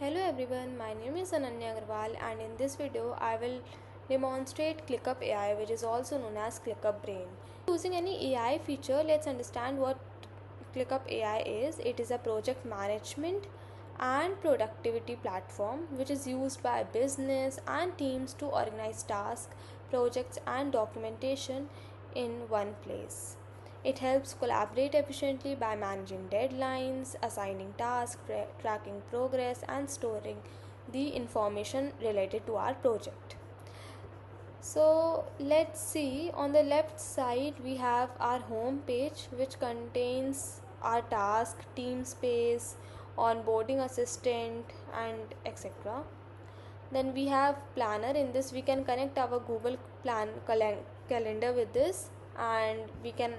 Hello everyone, my name is Agarwal and in this video I will demonstrate ClickUp AI, which is also known as ClickUp Brain. Using any AI feature, let's understand what ClickUp AI is. It is a project management and productivity platform which is used by business and teams to organize tasks, projects and documentation in one place. It helps collaborate efficiently by managing deadlines, assigning tasks, tracking progress, and storing the information related to our project. So let's see, on the left side we have our home page which contains our task, team space, onboarding assistant and etc. Then we have planner. In this we can connect our Google calendar with this, and we can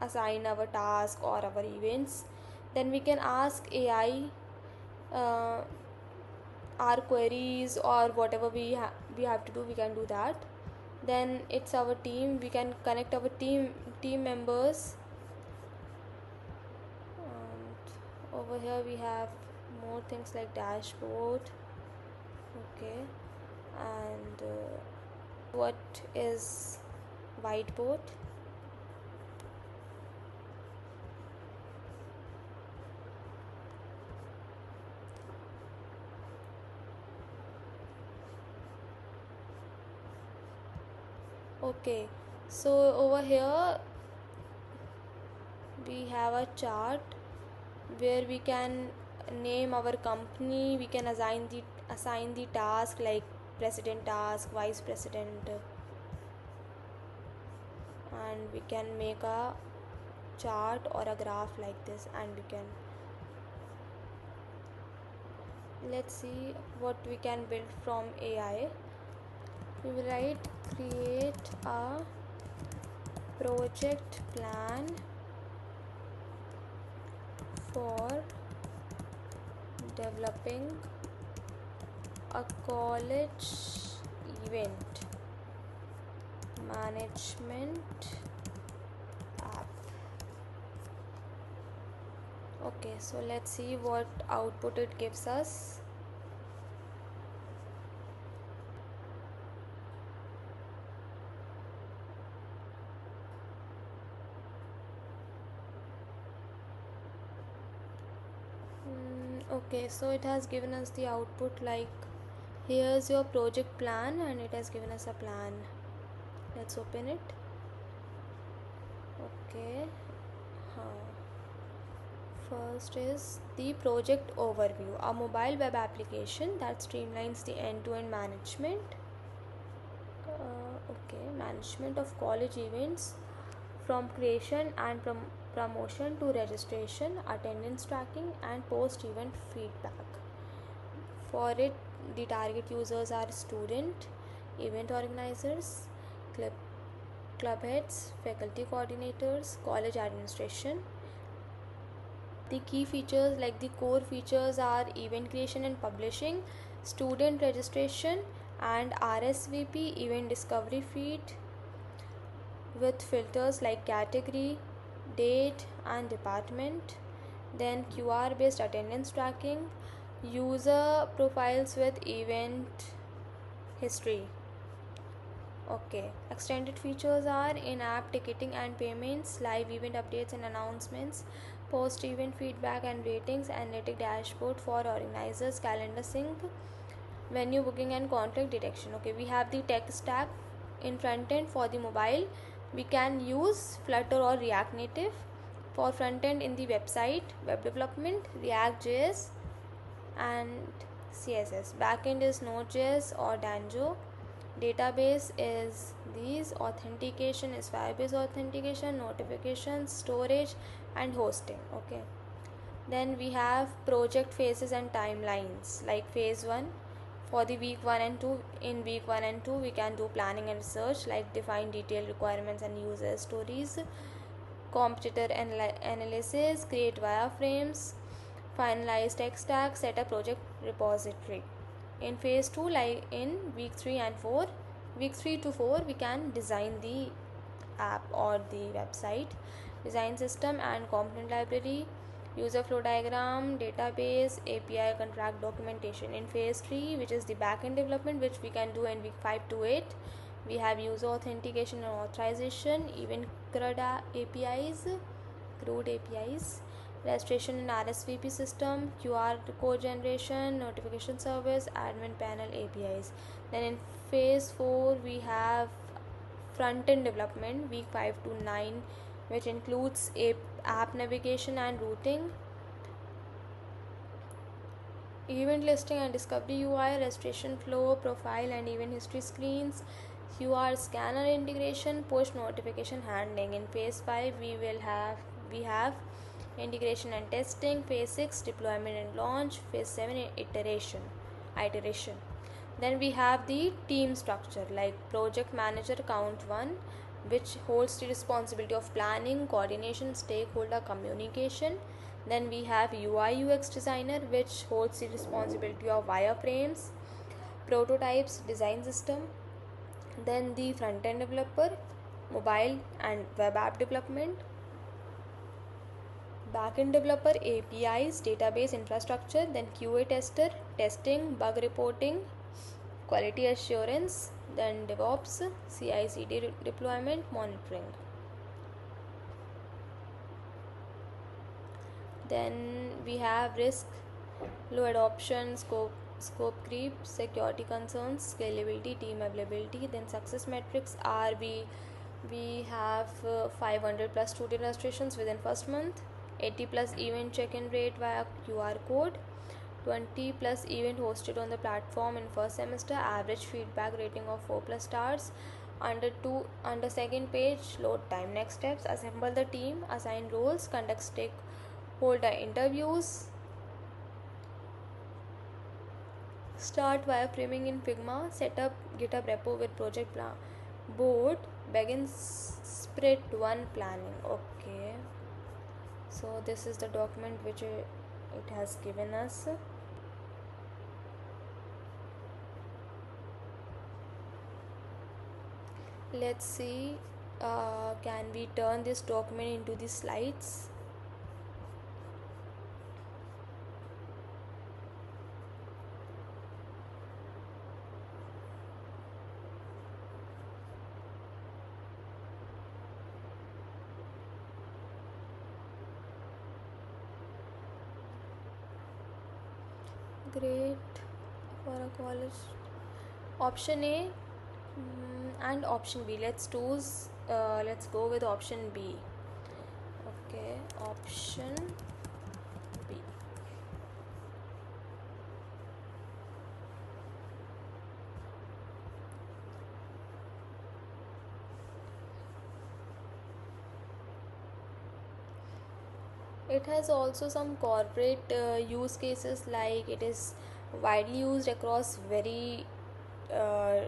assign our task or our events. Then we can ask AI uh, our queries or whatever we have to do, we can do that. Then it's our team, we can connect our team members. And over here we have more things like dashboard. Okay, and what is whiteboard? Okay, so over here we have a chart where we can name our company, we can assign the task like president task, vice president, and we can make a chart or a graph like this. And we can, let's see what we can build from AI. We will write create a project plan for developing a college event management app. Okay, so let's see what output it gives us. Okay, so it has given us the output like here's your project plan, and it has given us a plan. Let's open it. Okay, first is the project overview, a mobile web application that streamlines the end-to-end management. Okay, management of college events from creation and promotion to registration, attendance tracking, and post-event feedback. For it, the target users are student, event organizers, club heads, faculty coordinators, college administration. The key features, like the core features, are event creation and publishing, student registration, and RSVP event discovery feed with filters like category, date, and department. Then QR based attendance tracking, user profiles with event history. Okay, extended features are in-app ticketing and payments, live event updates and announcements, post-event feedback and ratings, analytic dashboard for organizers, calendar sync, venue booking and conflict detection. Okay, we have the tech stack. In front end, for the mobile we can use Flutter or React Native. For front end in the website, web development, React.js and CSS. Backend is Node.js or Danjo. Database is these. Authentication is Firebase authentication, notifications, storage, and hosting. Okay, then we have project phases and timelines. Like phase 1 for the week 1 and 2. In week 1 and 2 we can do planning and research, like define detailed requirements and user stories, competitor analysis, create wireframes, finalize tech stack, set a project repository. In phase 2, like in week 3 and 4, week 3 to 4 we can design the app or the website, design system and component library, user flow diagram, database, API, contract documentation. In phase 3, which is the backend development, which we can do in week 5 to 8, we have user authentication and authorization, event CRUD APIs, registration in RSVP system, QR code generation, notification service, admin panel APIs. Then in phase 4, we have front-end development, week 5 to 9, which includes app navigation and routing, event listing and discovery UI, registration flow, profile and event history screens, QR scanner integration, push notification handling. In phase 5, we have integration and testing, phase 6 deployment and launch, phase 7 iteration. Then we have the team structure, like project manager count 1, which holds the responsibility of planning, coordination, stakeholder communication. Then we have UI UX designer, which holds the responsibility of wireframes, prototypes, design system. Then the front end developer, mobile and web app development, backend developer, APIs, database infrastructure. Then QA tester, testing, bug reporting, quality assurance. Then DevOps, CI/CD deployment, monitoring. Then we have risk, low adoption, scope creep, security concerns, scalability, team availability. Then success metrics are we have 500 plus student registrations within first month, 80 plus event check-in rate via QR code, 20 plus event hosted on the platform in first semester, average feedback rating of 4 plus stars. Under second page, load time. Next steps: assemble the team, assign roles, conduct stakeholder interviews, start wireframing in Figma, set up GitHub repo with project board, begin sprint 1 planning. Okay, so this is the document which it has given us. Let's see, can we turn this document into the slides? Great. For a college, option A and option B. Let's go with option B. Okay, option B. It has also some corporate use cases, like it is widely used across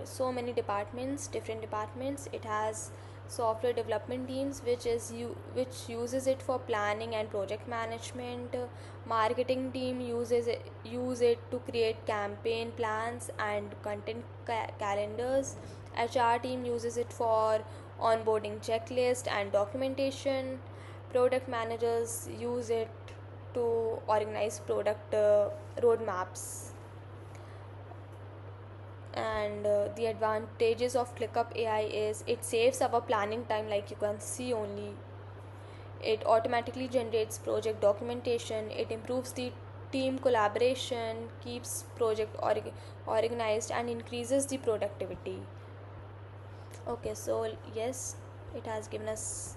so many different departments. It has software development teams which uses it for planning and project management. Marketing team use it to create campaign plans and content calendars. HR team uses it for onboarding checklist and documentation. Product managers use it to organize product roadmaps. And the advantages of ClickUp AI is it saves our planning time, like you can see only. It automatically generates project documentation. It improves the team collaboration, keeps project organized, and increases the productivity. Okay, so yes, it has given us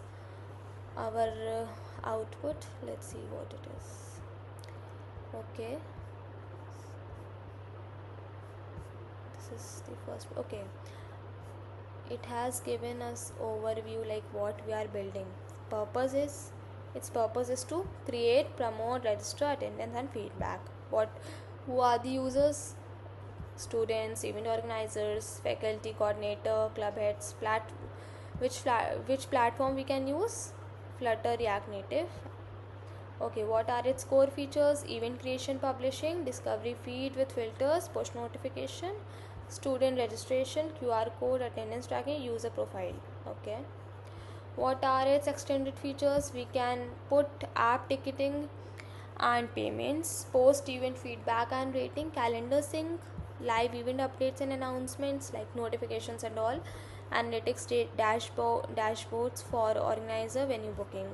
our output. Let's see what it is. Okay, this is the first. Okay, it has given us overview, like what we are building. Its purpose is to create, promote, register attendance and feedback. Who are the users? Students, event organizers, faculty, coordinator, club heads. Which platform we can use? Flutter, React Native. Okay, what are its core features? Event creation, publishing, discovery feed with filters, push notification, student registration, QR code, attendance tracking, user profile. Okay, what are its extended features? We can put app ticketing, and payments, post event feedback and rating, calendar sync, live event updates and announcements like notifications and all, analytics dashboards for organizer venue booking.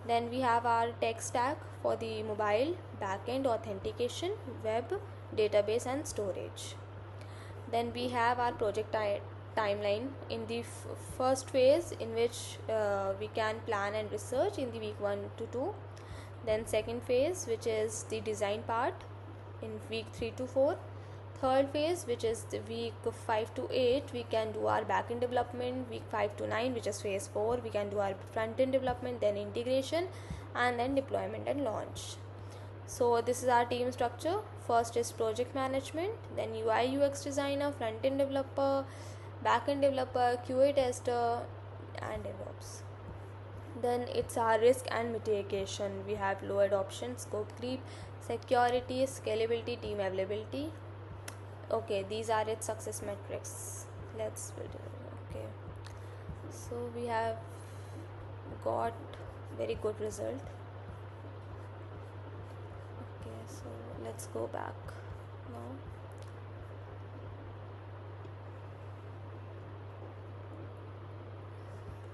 Then we have our tech stack for the mobile, backend authentication, web, database and storage. Then we have our project timeline in the first phase, in which we can plan and research in the week 1 to 2. Then second phase, which is the design part, in week 3 to 4. Third phase, which is the week 5 to 8, we can do our backend development. Week 5 to 9, which is phase 4, we can do our front end development, then integration, and then deployment and launch. So this is our team structure. First is project management, then UI UX designer, front end developer, back end developer, QA tester, and DevOps. Then it's our risk and mitigation. We have low adoption, scope creep, security, scalability, team availability. Okay, these are its success metrics. Let's build it. Okay, so we have got very good result. Okay, so let's go back now.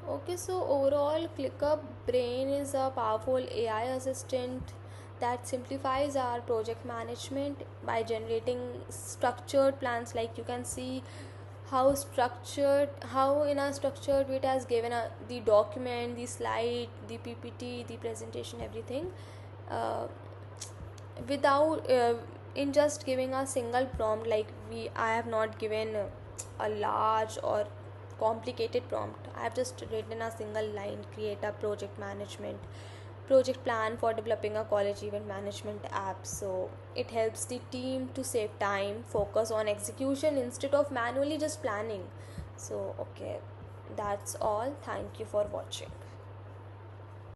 Okay, so overall, ClickUp Brain is a powerful AI assistant that simplifies our project management by generating structured plans. Like you can see how in a structured way it has given the document, the slide, the PPT, the presentation, everything, uh, without in just giving a single prompt. Like I have not given a large or complicated prompt. I have just written a single line: create a project plan for developing a college event management app. So it helps the team to save time, focus on execution instead of manually just planning. So okay, that's all. Thank you for watching.